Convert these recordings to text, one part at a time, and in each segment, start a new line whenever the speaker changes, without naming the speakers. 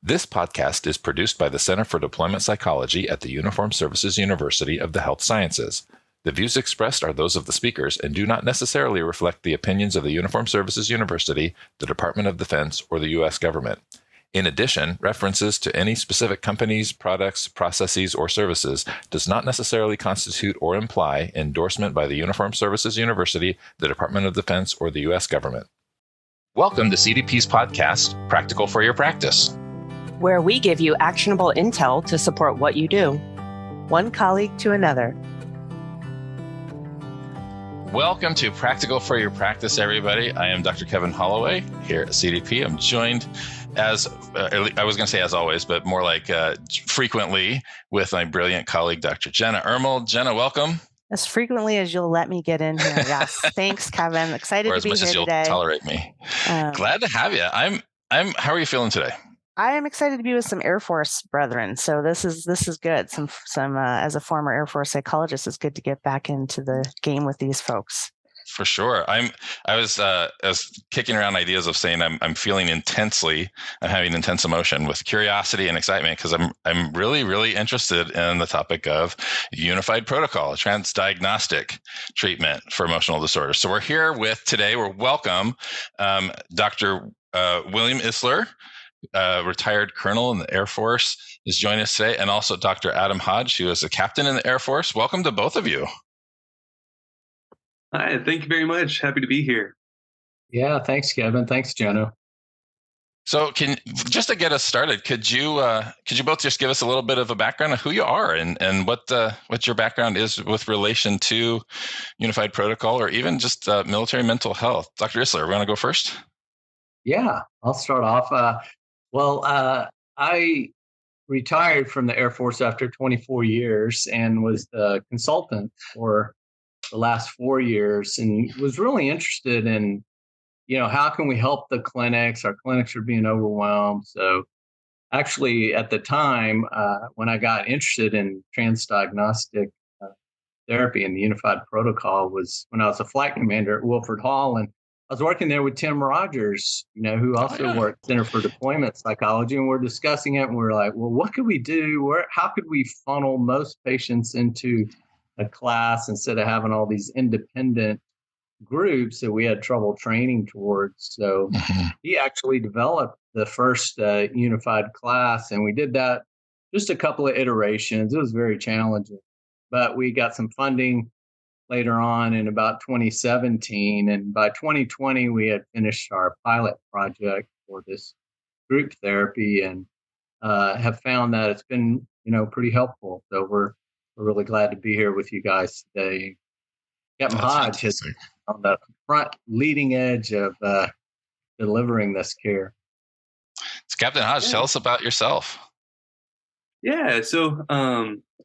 This podcast is produced by the Center for Deployment Psychology at the Uniformed Services University of the Health Sciences. The views expressed are those of the speakers and do not necessarily reflect the opinions of the Uniformed Services University, the Department of Defense, or the U.S. government. In addition, references to any specific companies, products, processes, or services does not necessarily constitute or imply endorsement by the Uniformed Services University, the Department of Defense, or the U.S. government. Welcome to CDP's podcast, Practical for Your Practice,
where we give you actionable intel to support what you do, one colleague to another.
Welcome to Practical for Your Practice, everybody. I am Dr. Kevin Holloway here at CDP. I'm joined as, I was going to say as always, but more like frequently with my brilliant colleague, Dr. Jenna Ermel. Jenna, welcome.
As frequently as you'll let me get in here. Yes. Thanks, Kevin. Excited to be here today. Or as much as you'll
tolerate me. Glad to have you. How are you feeling today?
I am excited to be with some Air Force brethren. So this is good. Some as a former Air Force psychologist, it's good to get back into the game with these folks.
For sure. I was kicking around ideas of saying I'm feeling intensely. I'm having intense emotion with curiosity and excitement because I'm really, really interested in the topic of unified protocol, transdiagnostic treatment for emotional disorders. So we're welcome Dr. William Isler, retired colonel in the Air Force, is joining us today, and also Dr. Adam Hodge, who is a captain in the Air Force. Welcome to both of you.
Hi, thank you very much. Happy to be here.
Yeah, thanks, Kevin. Thanks, Jenna.
So, just to get us started, could you both just give us a little bit of a background of who you are and what your background is with relation to unified protocol or even just military mental health? Dr. Isler, want to go first?
Yeah, I'll start off. I retired from the Air Force after 24 years and was the consultant for the last 4 years and was really interested in, how can we help the clinics? Our clinics are being overwhelmed. So actually at the time when I got interested in transdiagnostic therapy and the unified protocol was when I was a flight commander at Wilford Hall, and I was working there with Tim Rogers, who also worked Center for Deployment Psychology, and we're discussing it, and we're like, well, what could we do? How could we funnel most patients into a class instead of having all these independent groups that we had trouble training towards? So he actually developed the first unified class, and we did that just a couple of iterations. It was very challenging, but we got some funding later on in about 2017. And by 2020, we had finished our pilot project for this group therapy and have found that it's been, pretty helpful. So we're really glad to be here with you guys today. Captain Hodge is on the front leading edge of delivering this care.
So Captain Hodge, tell us about yourself.
Yeah, so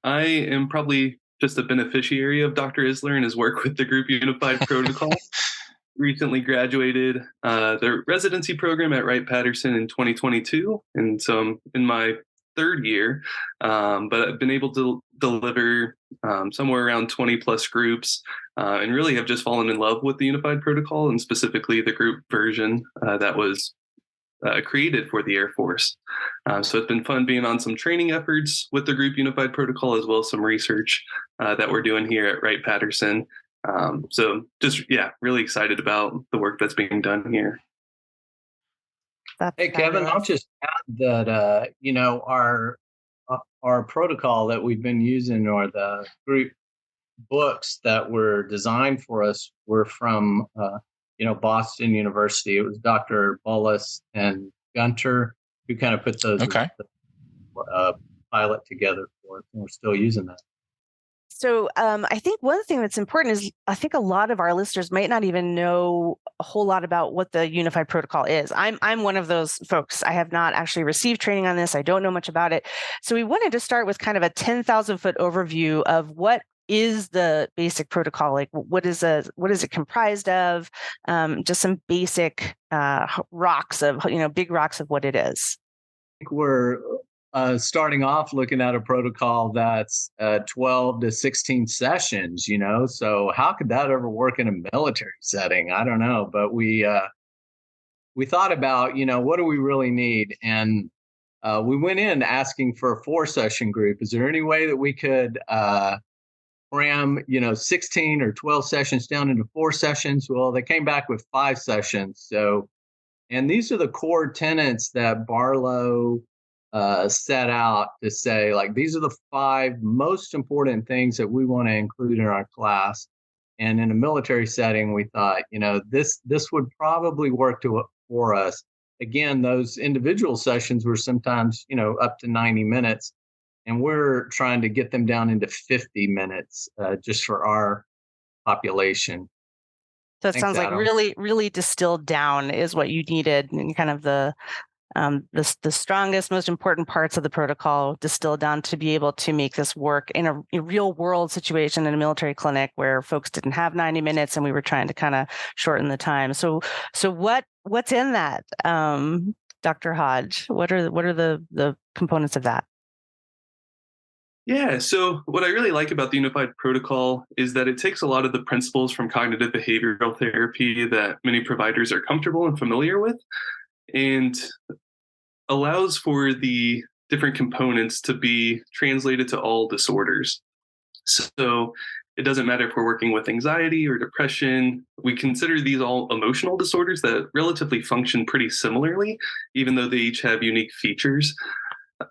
I am probably just a beneficiary of Dr. Isler and his work with the Group Unified Protocol. Recently graduated the residency program at Wright-Patterson in 2022. And so I'm in my third year, but I've been able to deliver somewhere around 20 plus groups and really have just fallen in love with the Unified Protocol and specifically the group version that was created for the Air Force. So it's been fun being on some training efforts with the Group Unified Protocol, as well as some research that we're doing here at Wright-Patterson. So just, really excited about the work that's being done here.
Hey, Kevin, I'll just add that, our protocol that we've been using or the group books that were designed for us were from Boston University. It was Dr. Bullis and Gunter who kind of put those pilot together for us, and we're still using that.
So I think one thing that's important is I think a lot of our listeners might not even know a whole lot about what the unified protocol is. I'm one of those folks. I have not actually received training on this. I don't know much about it. So we wanted to start with kind of a 10,000 foot overview of what is the basic protocol, like what is it comprised of? Just some basic rocks of, big rocks of what it is.
I think we're starting off looking at a protocol that's 12 to 16 sessions, so how could that ever work in a military setting? I don't know, but we thought about, what do we really need? And we went in asking for a 4-session group. Is there any way that we could cram, 16 or 12 sessions down into 4 sessions? Well, they came back with 5 sessions. So, and these are the core tenets that Barlow set out to say, like, these are the 5 most important things that we want to include in our class. And in a military setting, we thought, this would probably work for us. Again, those individual sessions were sometimes, up to 90 minutes. And we're trying to get them down into 50 minutes just for our population.
So it sounds like really, really distilled down is what you needed, and kind of the strongest, most important parts of the protocol distilled down to be able to make this work in a real world situation in a military clinic where folks didn't have 90 minutes and we were trying to kind of shorten the time. So what's in that, Dr. Hodge? What are the components of that?
Yeah, so what I really like about the Unified Protocol is that it takes a lot of the principles from cognitive behavioral therapy that many providers are comfortable and familiar with, and allows for the different components to be translated to all disorders. So it doesn't matter if we're working with anxiety or depression. We consider these all emotional disorders that relatively function pretty similarly, even though they each have unique features.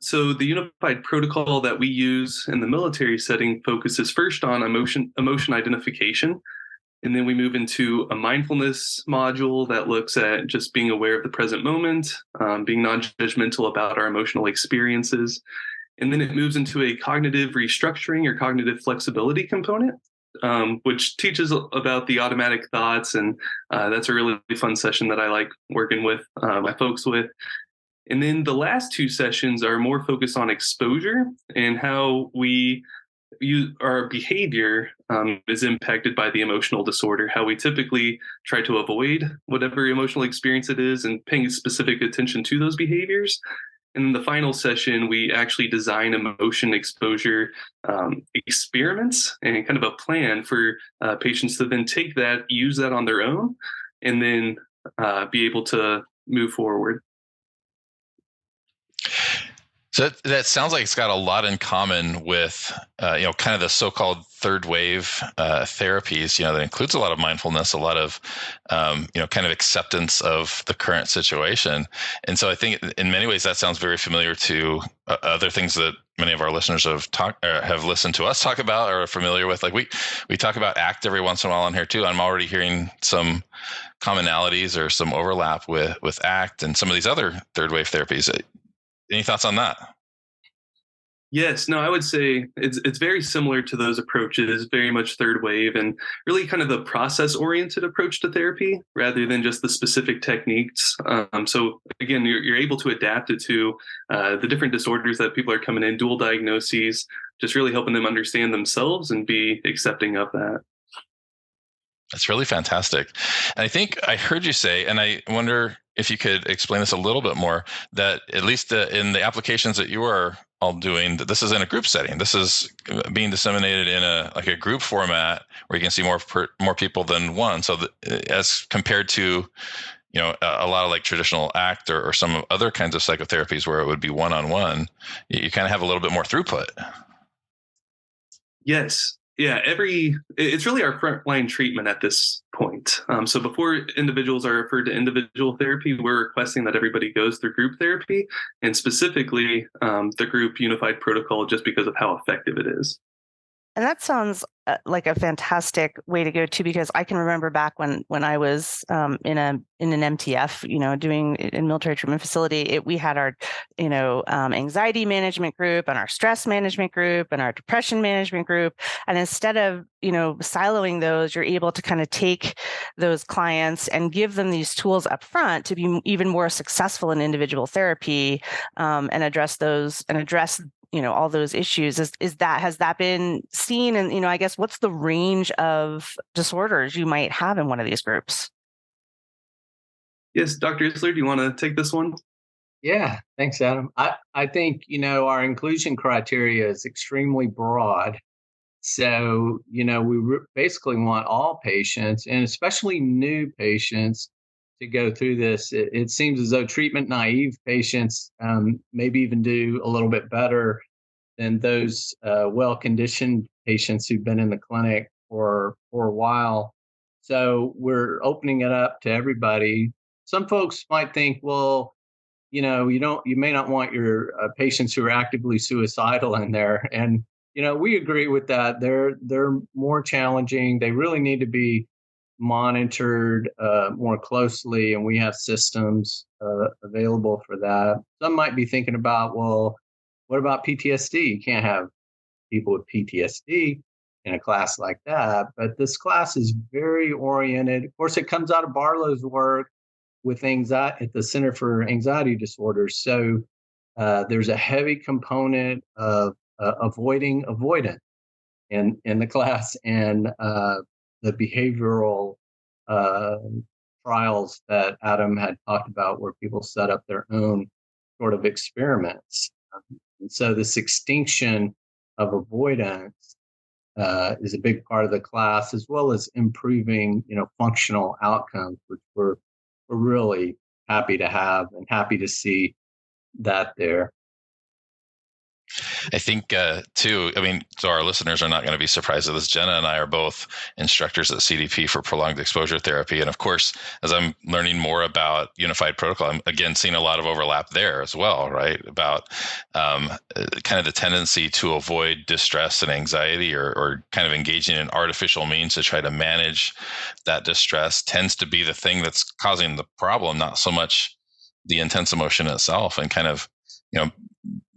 So the Unified Protocol that we use in the military setting focuses first on emotion identification. And then we move into a mindfulness module that looks at just being aware of the present moment, being non-judgmental about our emotional experiences. And then it moves into a cognitive restructuring or cognitive flexibility component, which teaches about the automatic thoughts. And that's a really fun session that I like working with my folks with. And then the last 2 sessions are more focused on exposure and how our behavior is impacted by the emotional disorder, how we typically try to avoid whatever emotional experience it is and paying specific attention to those behaviors. And in the final session, we actually design emotion exposure experiments and kind of a plan for patients to then take that, use that on their own, and then be able to move forward.
So that sounds like it's got a lot in common with, kind of the so-called third wave therapies, that includes a lot of mindfulness, a lot of, kind of acceptance of the current situation. And so I think in many ways that sounds very familiar to other things that many of our listeners have listened to us talk about or are familiar with. Like we talk about ACT every once in a while on here too. I'm already hearing some commonalities or some overlap with ACT and some of these other third wave therapies. Any thoughts on that?
Yes, no, I would say it's very similar to those approaches, very much third wave, and really kind of the process-oriented approach to therapy rather than just the specific techniques. So again, you're able to adapt it to the different disorders that people are coming in, dual diagnoses, just really helping them understand themselves and be accepting of that.
That's really fantastic. And I think I heard you say, and I wonder if you could explain this a little bit more, that at least in the applications that you are all doing, that this is in a group setting. This is being disseminated in a group format where you can see more people than one. So as compared to, a lot of like traditional ACT or some other kinds of psychotherapies where it would be one-on-one, you kind of have a little bit more throughput.
Yes. Yeah, it's really our frontline treatment at this point. So before individuals are referred to individual therapy, we're requesting that everybody goes through group therapy, and specifically the group Unified Protocol, just because of how effective it is.
And that sounds like a fantastic way to go too, because I can remember back when I was in an MTF, doing in military treatment facility, we had our, anxiety management group and our stress management group and our depression management group. And instead of, siloing those, you're able to kind of take those clients and give them these tools up front to be even more successful in individual therapy and address all those issues. Has that been seen? And, I guess what's the range of disorders you might have in one of these groups?
Yes, Dr. Isler, do you want to take this one?
Yeah, thanks, Adam. I think, our inclusion criteria is extremely broad. So, we basically want all patients, and especially new patients, to go through this. It seems as though treatment naive patients maybe even do a little bit better than those well-conditioned patients who've been in the clinic for a while. So we're opening it up to everybody. Some folks might think, well, you may not want your patients who are actively suicidal in there. And, we agree with that. They're more challenging. They really need to be monitored more closely, and we have systems available for that. Some might be thinking about, well, what about PTSD? You can't have people with PTSD in a class like that. But this class is very oriented. Of course, it comes out of Barlow's work with anxiety at the Center for Anxiety Disorders. So there's a heavy component of avoiding avoidance in the class, and the behavioral trials that Adam had talked about, where people set up their own sort of experiments. And so this extinction of avoidance is a big part of the class, as well as improving, functional outcomes, which we're really happy to have and happy to see that there.
I think, too, so our listeners are not going to be surprised at this. Jenna and I are both instructors at CDP for prolonged exposure therapy. And of course, as I'm learning more about unified protocol, I'm again seeing a lot of overlap there as well, right? About kind of the tendency to avoid distress and anxiety, or kind of engaging in artificial means to try to manage that distress tends to be the thing that's causing the problem, not so much the intense emotion itself, and kind of,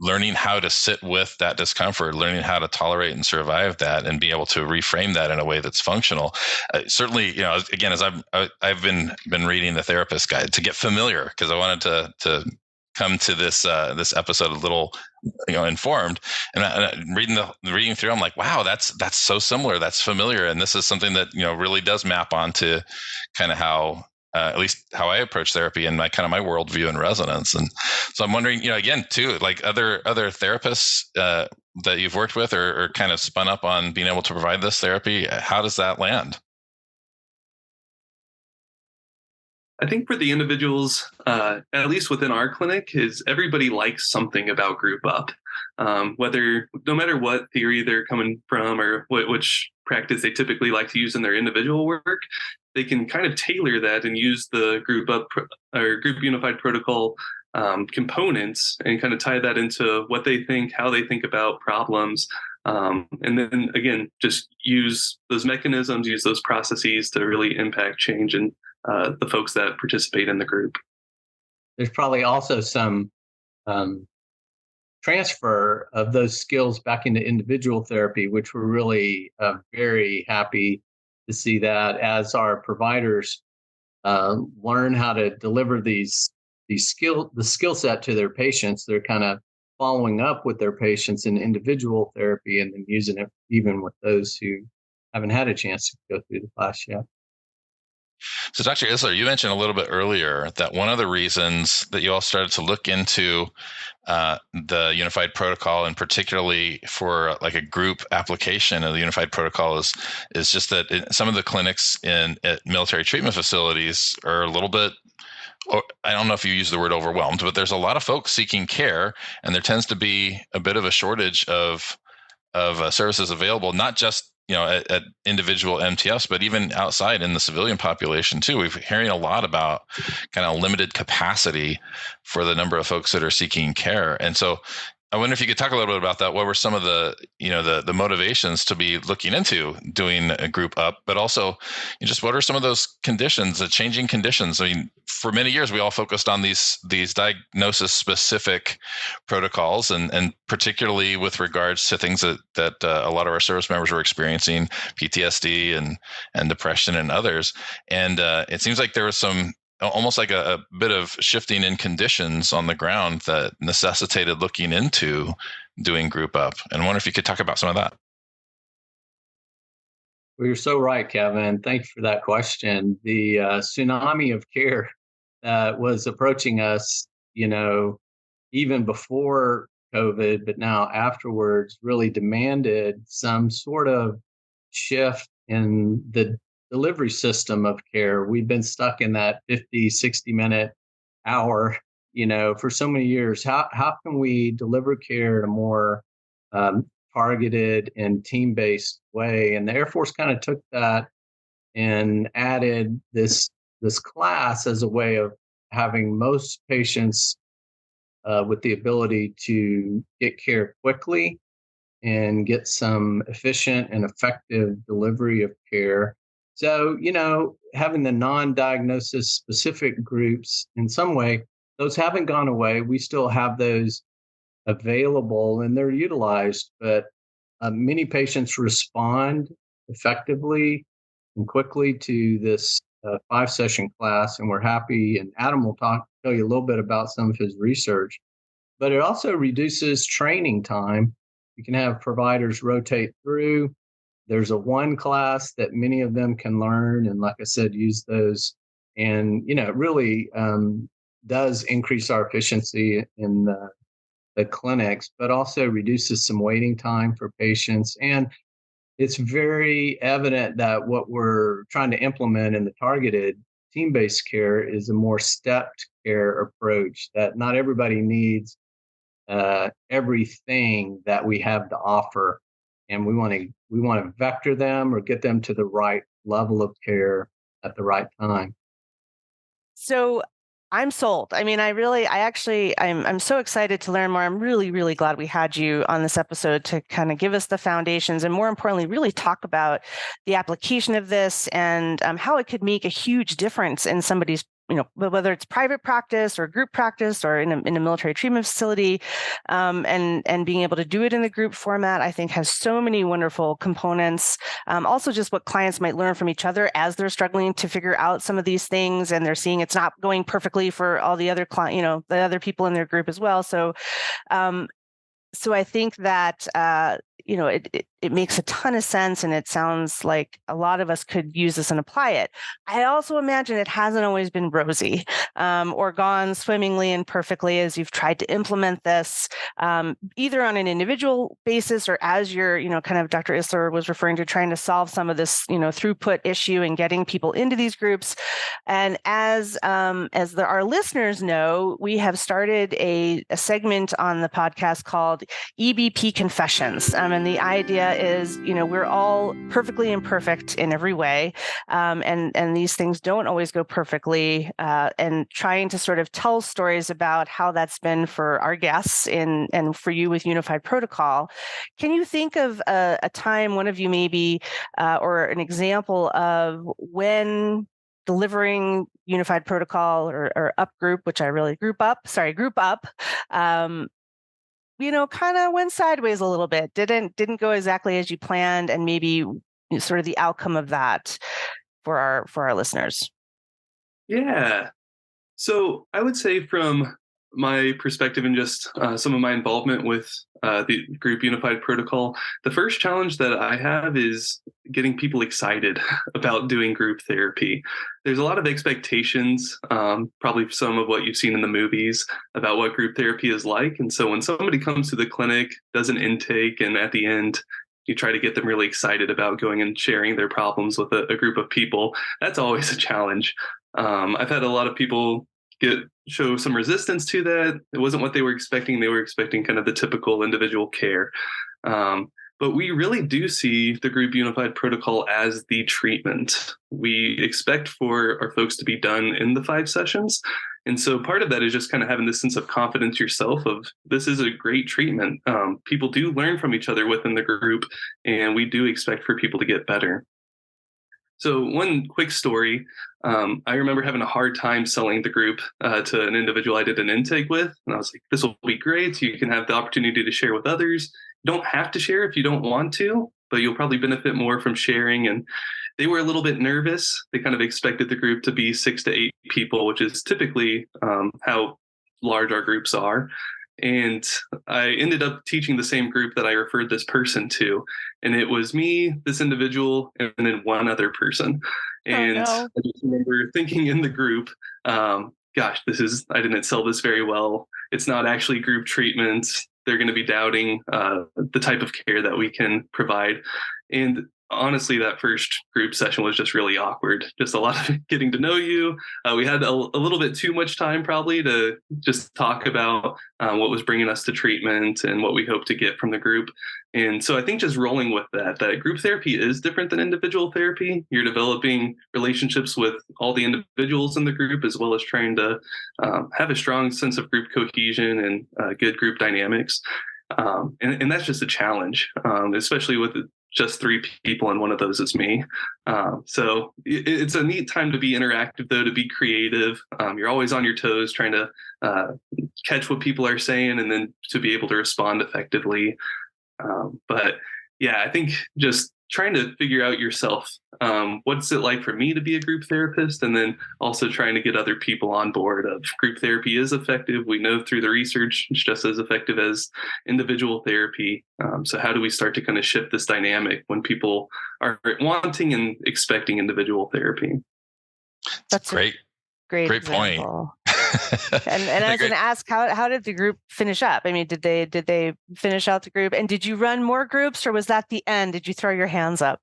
learning how to sit with that discomfort, learning how to tolerate and survive that, and be able to reframe that in a way that's functional. Certainly, again, as I've been reading the Therapist Guide to get familiar, because I wanted to come to this episode a little, informed, and reading through, I'm like, wow, that's so similar, that's familiar, and this is something that really does map onto kind of how. At least how I approach therapy and my worldview and resonance. And so I'm wondering, again, too, like other therapists that you've worked with or kind of spun up on being able to provide this therapy, how does that land?
I think for the individuals, at least within our clinic, is everybody likes something about group up. No matter what theory they're coming from or which practice they typically like to use in their individual work, they can kind of tailor that and use the group up or group unified protocol components and kind of tie that into what they think, how they think about problems. And then again, just use those mechanisms, use those processes to really impact change in the folks that participate in the group.
There's probably also some transfer of those skills back into individual therapy, which we're really very happy to see that as our providers learn how to deliver the skill set to their patients. They're kind of following up with their patients in individual therapy and then using it even with those who haven't had a chance to go through the class yet.
So Dr. Isler, you mentioned a little bit earlier that one of the reasons that you all started to look into the unified protocol, and particularly for like a group application of the unified protocol, is just that some of the clinics at military treatment facilities are a little bit, I don't know if you use the word overwhelmed, but there's a lot of folks seeking care, and there tends to be a bit of a shortage of services available, not just at individual MTFs, but even outside in the civilian population too. We're hearing a lot about kind of limited capacity for the number of folks that are seeking care. And so I wonder if you could talk a little bit about that. What were some of the, the motivations to be looking into doing a group up, but also just what are some of those conditions, the changing conditions? I mean, for many years, we all focused on these diagnosis specific protocols, and particularly with regards to things that a lot of our service members were experiencing, PTSD and depression and others. And it seems like there was some almost like a bit of shifting in conditions on the ground that necessitated looking into doing group up. And I wonder if you could talk about some of that.
Well, you're so right, Kevin. Thank you for that question. The tsunami of care that was approaching us, even before COVID, but now afterwards, really demanded some sort of shift in the delivery system of care. We've been stuck in that 50, 60-minute hour, for so many years. How can we deliver care in a more targeted and team-based way? And the Air Force kind of took that and added this class as a way of having most patients with the ability to get care quickly and get some efficient and effective delivery of care. So, having the non-diagnosis specific groups, in some way, those haven't gone away. We still have those available and they're utilized, but many patients respond effectively and quickly to this 5-session class, and we're happy. And Adam will tell you a little bit about some of his research, but it also reduces training time. You can have providers rotate through. There's a one class that many of them can learn, and like I said, use those. And it really does increase our efficiency in the clinics, but also reduces some waiting time for patients. And it's very evident that what we're trying to implement in the targeted team-based care is a more stepped care approach, that not everybody needs everything that we have to offer, and we want to vector them or get them to the right level of care at the right time.
So I'm sold. I mean, I'm so excited to learn more. I'm really, really glad we had you on this episode to kind of give us the foundations and, more importantly, really talk about the application of this and how it could make a huge difference in somebody's, whether it's private practice or group practice or in a military treatment facility, and being able to do it in the group format, I think has so many wonderful components. Also, just what clients might learn from each other as they're struggling to figure out some of these things, and they're seeing it's not going perfectly for all the other the other people in their group as well. So I think that it makes a ton of sense, and it sounds like a lot of us could use this and apply it. I also imagine it hasn't always been rosy or gone swimmingly and perfectly as you've tried to implement this, either on an individual basis or as you're, kind of Dr. Isler was referring to, trying to solve some of this, throughput issue and getting people into these groups. And as our listeners know, we have started a segment on the podcast called EBP Confessions. And the idea is, we're all perfectly imperfect in every way. And these things don't always go perfectly. And trying to sort of tell stories about how that's been for our guests and for you with Unified Protocol. Can you think of a time, one of you maybe, or an example of when delivering Unified Protocol or up group, which I really group up, kind of went sideways a little bit, didn't go exactly as you planned, and maybe sort of the outcome of that for our listeners?
Yeah. So I would say, from my perspective and just some of my involvement with the group Unified Protocol, the first challenge that I have is getting people excited about doing group therapy. There's a lot of expectations, probably some of what you've seen in the movies, about what group therapy is like. And so when somebody comes to the clinic, does an intake, and at the end, you try to get them really excited about going and sharing their problems with a group of people, that's always a challenge. I've had a lot of people show some resistance to that. It wasn't what they were expecting. They were expecting kind of the typical individual care. But we really do see the group Unified Protocol as the treatment. We expect for our folks to be done in the 5 sessions. And so part of that is just kind of having this sense of confidence yourself of, this is a great treatment. People do learn from each other within the group, and we do expect for people to get better. So one quick story, I remember having a hard time selling the group to an individual I did an intake with. And I was like, this will be great. So you can have the opportunity to share with others. You don't have to share if you don't want to, but you'll probably benefit more from sharing. And they were a little bit nervous. They kind of expected the group to be 6 to 8 people, which is typically how large our groups are. And I ended up teaching the same group that I referred this person to. And it was me, this individual, and then one other person. And I just remember thinking in the group, gosh, I didn't sell this very well. It's not actually group treatment. They're going to be doubting the type of care that we can provide. And honestly, that first group session was just really awkward. Just a lot of getting to know you. We had a little bit too much time probably to just talk about what was bringing us to treatment and what we hope to get from the group. And so I think just rolling with that group therapy is different than individual therapy. You're developing relationships with all the individuals in the group, as well as trying to have a strong sense of group cohesion and good group dynamics. And that's just a challenge, especially with just 3 people, and one of those is me. So it's a neat time to be interactive, though, to be creative. You're always on your toes trying to catch what people are saying and then to be able to respond effectively. But yeah, I think just trying to figure out yourself, what's it like for me to be a group therapist, and then also trying to get other people on board of group therapy is effective. We know through the research it's just as effective as individual therapy. So how do we start to kind of shift this dynamic when people are wanting and expecting individual therapy?
That's
great point.
And I was going to ask, how did the group finish up? I mean, did they finish out the group, and did you run more groups, or was that the end? Did you throw your hands up?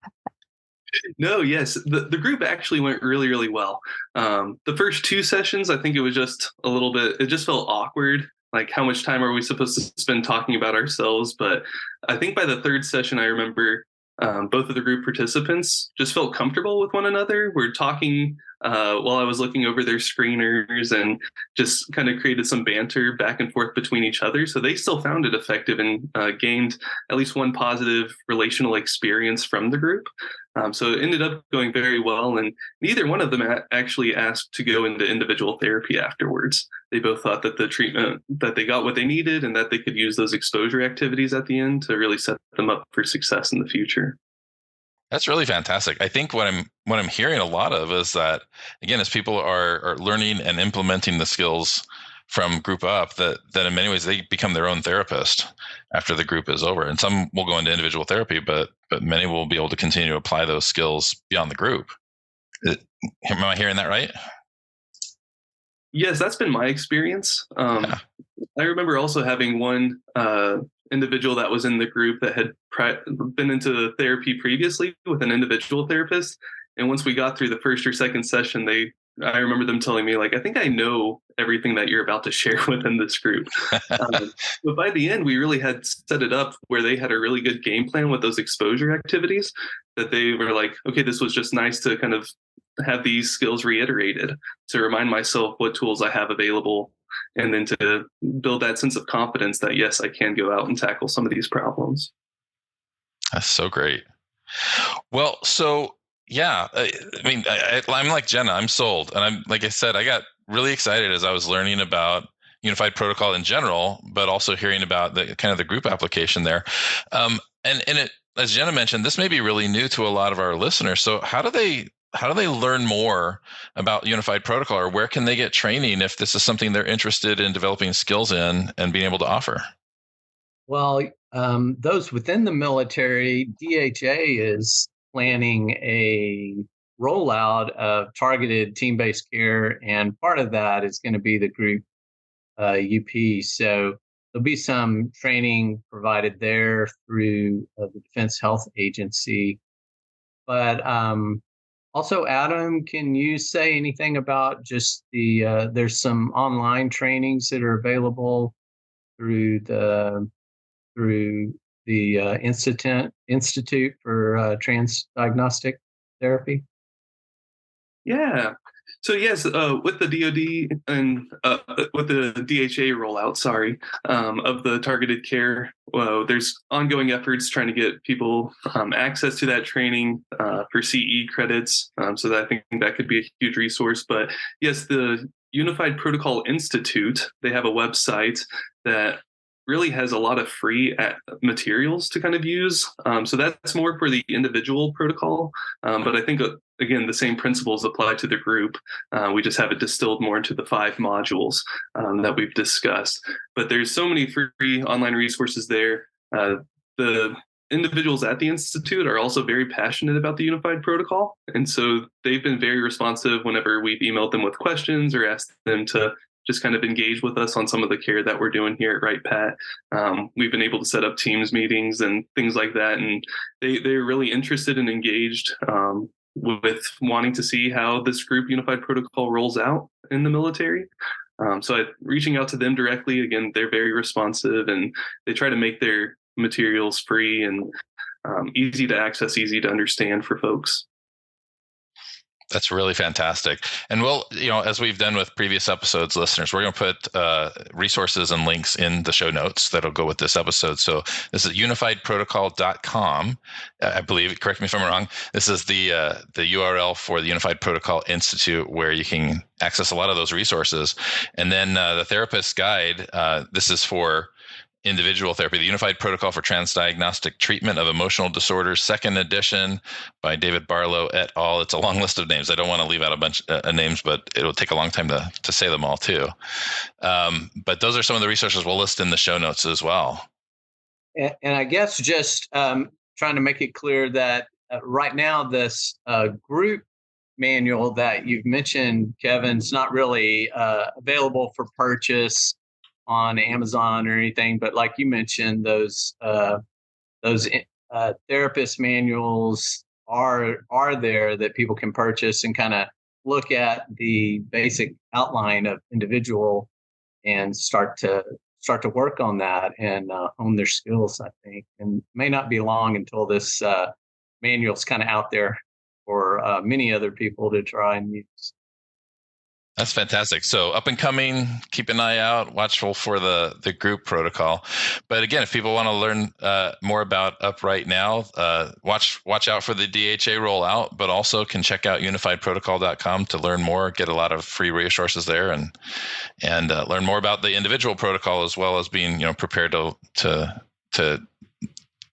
No, yes. The group actually went really, really well. The first 2 sessions, I think it was just a little bit, it just felt awkward. Like, how much time are we supposed to spend talking about ourselves? But I think by the 3rd session, I remember both of the group participants just felt comfortable with one another. We're talking while I was looking over their screeners and just kind of created some banter back and forth between each other. So they still found it effective and gained at least one positive relational experience from the group. So it ended up going very well. And neither one of them actually asked to go into individual therapy afterwards. They both thought that the treatment, that they got what they needed and that they could use those exposure activities at the end to really set them up for success in the future.
That's really fantastic. I think what I'm hearing a lot of is that, again, as people are learning and implementing the skills from group up, that in many ways they become their own therapist after the group is over. And some will go into individual therapy, but many will be able to continue to apply those skills beyond the group. Am I hearing that right?
Yes, that's been my experience. I remember also having one individual that was in the group that had been into therapy previously with an individual therapist. And once we got through the first or second session, I remember them telling me, like, I think I know everything that you're about to share within this group. But by the end, we really had set it up where they had a really good game plan with those exposure activities, that they were like, okay, this was just nice to kind of have these skills reiterated, to remind myself what tools I have available, and then to build that sense of confidence that, yes, I can go out and tackle some of these problems.
That's so great. Well, so yeah, I mean, I'm like Jenna, I'm sold. And I'm, like I said, I got really excited as I was learning about unified protocol in general, but also hearing about the kind of the group application there. And it, as Jenna mentioned, this may be really new to a lot of our listeners. So how do they learn more about unified protocol, or where can they get training if this is something they're interested in developing skills in and being able to offer?
Well, those within the military, DHA is planning a rollout of targeted team-based care, and part of that is going to be the group UP. So there'll be some training provided there through the Defense Health Agency. But also, Adam, can you say anything about just there's some online trainings that are available through the Institute for Transdiagnostic Therapy? Yeah.
So yes, with the DoD and with the DHA rollout, of the targeted care, there's ongoing efforts trying to get people access to that training for CE credits. So that, I think that could be a huge resource. But yes, the Unified Protocol Institute, they have a website that really has a lot of free materials to kind of use. So that's more for the individual protocol. But I think, again, the same principles apply to the group. We just have it distilled more into the 5 modules that we've discussed. But there's so many free online resources there. The individuals at the Institute are also very passionate about the unified protocol. And so they've been very responsive whenever we've emailed them with questions or asked them to just kind of engage with us on some of the care that we're doing here at Wright-Pat. We've been able to set up Teams meetings and things like that. And they're really interested and engaged with wanting to see how this group unified protocol rolls out in the military. So reaching out to them directly, again, they're very responsive, and they try to make their materials free and easy to access, easy to understand for folks.
That's really fantastic. And we'll, as we've done with previous episodes, listeners, we're going to put resources and links in the show notes that'll go with this episode. So this is unifiedprotocol.com. I believe, correct me if I'm wrong, this is the URL for the Unified Protocol Institute, where you can access a lot of those resources. And then the Therapist's Guide, this is for individual therapy, the Unified Protocol for Transdiagnostic Treatment of Emotional Disorders, 2nd edition by David Barlow et al. It's a long list of names. I don't want to leave out a bunch of names, but it'll take a long time to say them all too. But those are some of the resources we'll list in the show notes as well.
And I guess just trying to make it clear that right now this group manual that you've mentioned, Kevin, is not really available for purchase on Amazon or anything, but like you mentioned, those therapist manuals are there that people can purchase and kind of look at the basic outline of individual and start to work on that and hone their skills, I think. And it may not be long until this manual's kind of out there for many other people to try and use.
That's fantastic. So up and coming, keep an eye out, watchful for the group protocol. But again, if people want to learn more about Up Right Now, watch out for the DHA rollout, but also can check out unifiedprotocol.com to learn more, get a lot of free resources there, and learn more about the individual protocol, as well as being prepared to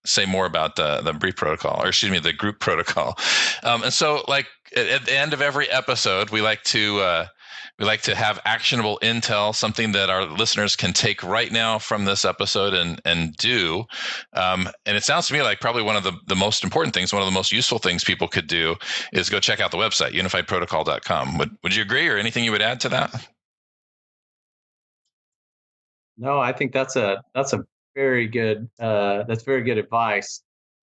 say more about the brief protocol, or excuse me, the group protocol. And so, like at the end of every episode, we like to have actionable intel, something that our listeners can take right now from this episode and do. And it sounds to me like probably one of the most important things, one of the most useful things people could do is go check out the website, unifiedprotocol.com. Would you agree, or anything you would add to that?
No, I think that's very good. That's very good advice.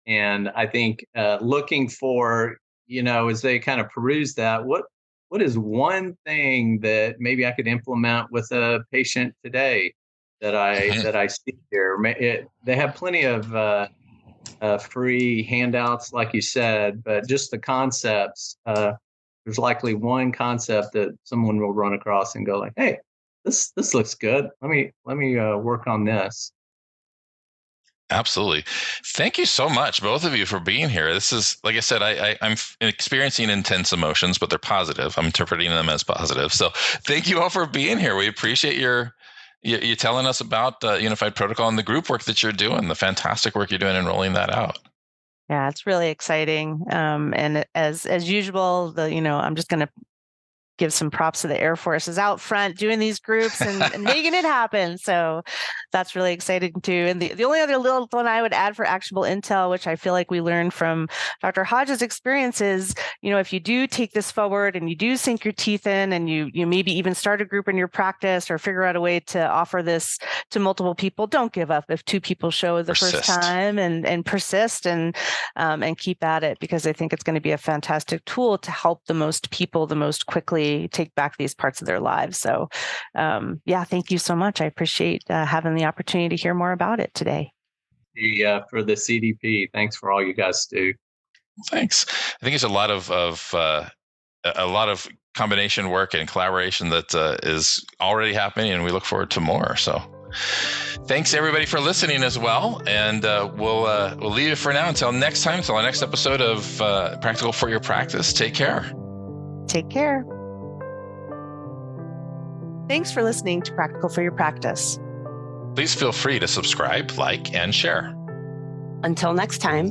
And I think looking for, as they kind of peruse that, what is one thing that maybe I could implement with a patient today that I see here? They have plenty of free handouts, like you said, but just the concepts. There's likely one concept that someone will run across and go like, "Hey, this looks good. Let me work on this."
Absolutely. Thank you so much, both of you, for being here. This is, like I said, I'm experiencing intense emotions, but they're positive. I'm interpreting them as positive. So thank you all for being here. We appreciate you telling us about the Unified Protocol and the group work that you're doing, the fantastic work you're doing in rolling that out.
Yeah, it's really exciting. And as usual, I'm just going to give some props to the Air Force is out front doing these groups and making it happen. So that's really exciting too. And the only other little one I would add for actionable intel, which I feel like we learned from Dr. Hodge's experience, is, if you do take this forward and you do sink your teeth in and you maybe even start a group in your practice or figure out a way to offer this to multiple people, don't give up if 2 people show the first time, and persist and keep at it, because I think it's going to be a fantastic tool to help the most people the most quickly take back these parts of their lives. So thank you so much. I appreciate having the opportunity to hear more about it today.
For the CDP, thanks for all you guys do.
Thanks. I think it's a lot of combination work and collaboration that is already happening, and we look forward to more. So thanks everybody for listening as well. And we'll leave it for now until next time, until our next episode of Practical for Your Practice. Take care.
Take care. Thanks for listening to Practical for Your Practice.
Please feel free to subscribe, like, and share.
Until next time.